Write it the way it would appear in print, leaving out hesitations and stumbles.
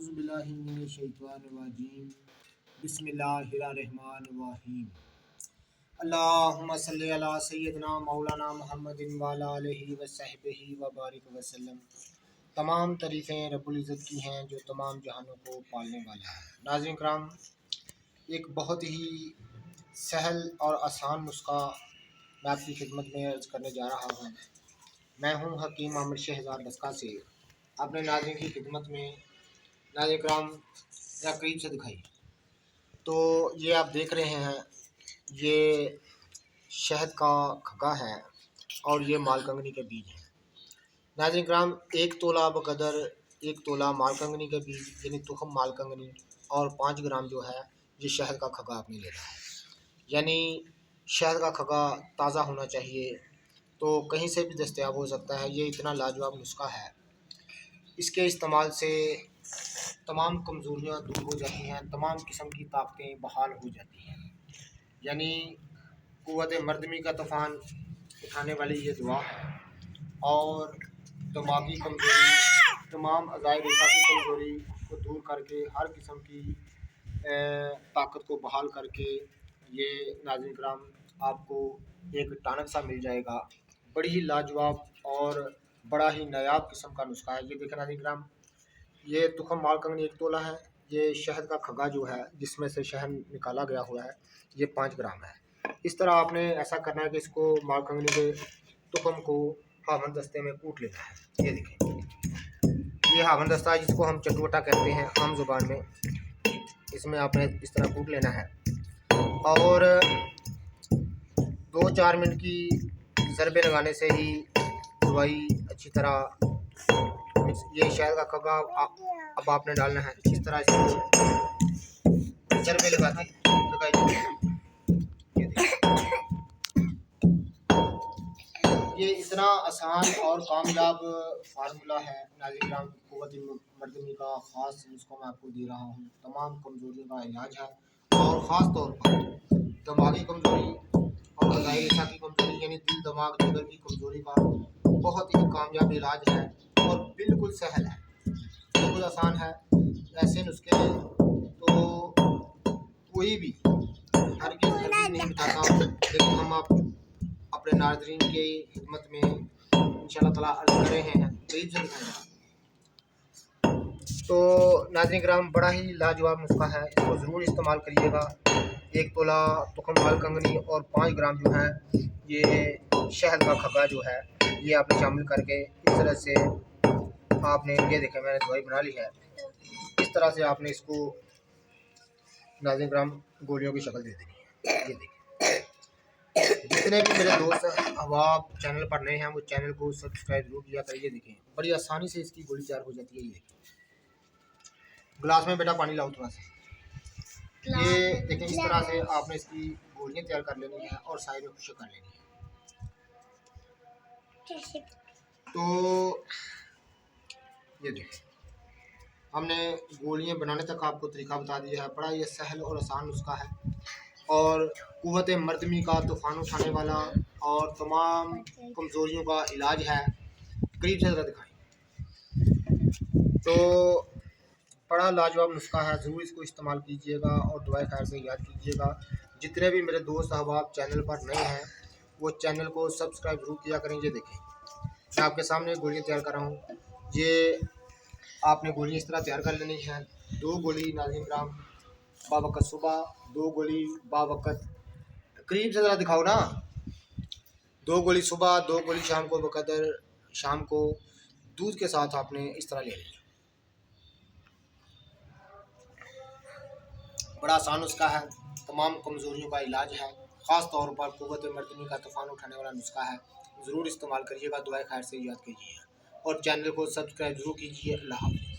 औज़ुबिल्लाहिमिनश्शैतानिर्रजीम बिस्मिल्लाहिर्रहमानिर्रहीम। अल्लाहुम्मा सल्लि अला सय्यिदना मौलाना मुहम्मदिन व अला आलिहि व सहबिहि व बारिक वसल्लम। तमाम तारीफ़ें रब्बुल इज़्ज़त की हैं जो तमाम जहानों को पालने वाला है। नाज़रीन किराम, एक बहुत ही सहल और आसान नुस्खा मैं आपकी खिदमत में अर्ज़ करने जा रहा हूँ। मैं हूँ हकीम आमिर शहज़ाद दस्का से अपने नाज़रीन की खिदमत में। नाज़रीन किराम, या करीब से दिखाइए तो ये आप देख रहे हैं, ये शहद का खगा है और ये मालकंगनी के बीज हैं। नाज़रीन किराम, 1 तोला बकदर 1 तोला मालकंगनी के बीज यानी तुखम मालकंगनी और 5 ग्राम जो है ये शहद का खगा आपने लेना है। यानी शहद का खगा ताज़ा होना चाहिए, तो कहीं से भी दस्तयाब हो सकता है। ये इतना लाजवाब नुस्खा है, इसके इस्तेमाल से तमाम कमज़ोरियाँ दूर हो जाती हैं, तमाम किस्म की ताकतें बहाल हो जाती हैं। यानी क़ुव्वत मर्दमी का तूफ़ान उठाने वाली ये दुआ है और दिमागी कमज़ोरी, तमाम अज़ाए रेशा की कमज़ोरी को दूर करके हर किस्म की ताकत को बहाल करके ये नाज़रीन किराम आपको एक टानक सा मिल जाएगा। बड़ी ही लाजवाब और बड़ा ही नायाब किस्म का नुस्खा है। ये देखें नाज़रीन किराम, ये तुखम मालकंगनी 1 तोला है। ये शहद का खगा जो है जिसमें से शहद निकाला गया हुआ है, ये 5 ग्राम है। इस तरह आपने ऐसा करना है कि इसको मालकंगनी के तुखम को हावन दस्ते में कूट लेना है। ये देखें, ये हावन दस्ता है जिसको हम चटवटा कहते हैं आम जुबान में। इसमें आपने इस तरह कूट लेना है और 2-4 मिनट की ज़रबे लगाने से ही दवाई अच्छी तरह, ये शहद का खगा अब आपने डालना है। इस तरह इसको ज़रबे लगाइए। ये इतना आसान और कामयाब फार्मूला है नाज़रीन किराम, क़ुव्वत मर्दमी का ख़ास नुस्खा मैं आपको दे रहा हूँ। तमाम कमज़ोरियों का इलाज है और ख़ास तौर पर दिमागी कमज़ोरी और अज़ाए रेशा की कमज़ोरी यानी दिल दिमाग जिगर की कमज़ोरी का बहुत ही कामयाब इलाज है और बिल्कुल सहल है, बिल्कुल आसान है। ऐसे नुस्खे तो कोई भी हरगिज़ नहीं बताता, लेकिन हम आप अपने नाज़रीन की खिदमत में इंशाअल्लाह ताला अर्ज़ कर रहे हैं, करीब से दिखाएंगे। तो नाज़रीन किराम, बड़ा ही लाजवाब नुस्खा है, इसको ज़रूर इस्तेमाल करिएगा। 1 तोला तुखम मालकंगनी और 5 ग्राम जो है ये शहद का खगा जो है ये आपने शामिल करके इस तरह से आपने, ये देखें मैंने दवाई बना ली है। इस तरह से आपने इसको नाज़रीन किराम गोलियों की शक्ल दे देनी है। ये देखें, जितने भी मेरे दोस्त अहबाब चैनल पर नए हैं वो चैनल को सब्सक्राइब जरूर किया करिए। देखें, बड़ी आसानी से इसकी गोली तैयार हो जाती है। ये गिलास में बेटा पानी लाओ थोड़ा सा। ये देखें, इस तरह से आपने इसकी गोलियां तैयार कर लेनी है और साइड में खुश्क कर लेनी है। तो ये देखें, हमने गोलियां बनाने तक आपको तरीका बता दिया है। बड़ा ये सहल और आसान नुस्खा है और क़ुव्वत मर्दमी का तूफ़ान उठाने वाला और तमाम कमज़ोरियों का इलाज है। करीब से ज़रा दिखाएं तो बड़ा लाजवाब नुस्खा है, ज़रूर इसको इस्तेमाल कीजिएगा और दुआ खैर से याद कीजिएगा। जितने भी मेरे दोस्त अहबाब चैनल पर नए हैं वो चैनल को सब्सक्राइब जरूर किया करें। ये देखें, मैं आपके सामने गोलियाँ तैयार कर रहा हूँ। ये आपने गोली इस तरह तैयार कर लेनी है। 2 गोली नाज़रीन किराम बावक़्त सुबह, 2 गोली बावक़्त, करीब से ज़रा दिखाओ ना, 2 गोली सुबह, 2 गोली शाम को बकदर शाम को दूध के साथ आपने इस तरह ले लेनी। बड़ा आसान नुस्खा है, तमाम कमज़ोरियों का इलाज है, ख़ास तौर पर क़ुव्वत मर्दमी का तूफ़ान उठाने वाला नुस्खा है। ज़रूर इस्तेमाल करिएगा, दुआ खैर से याद कीजिए और चैनल को सब्सक्राइब ज़रूर कीजिए। अल्लाह हाफ़िज़।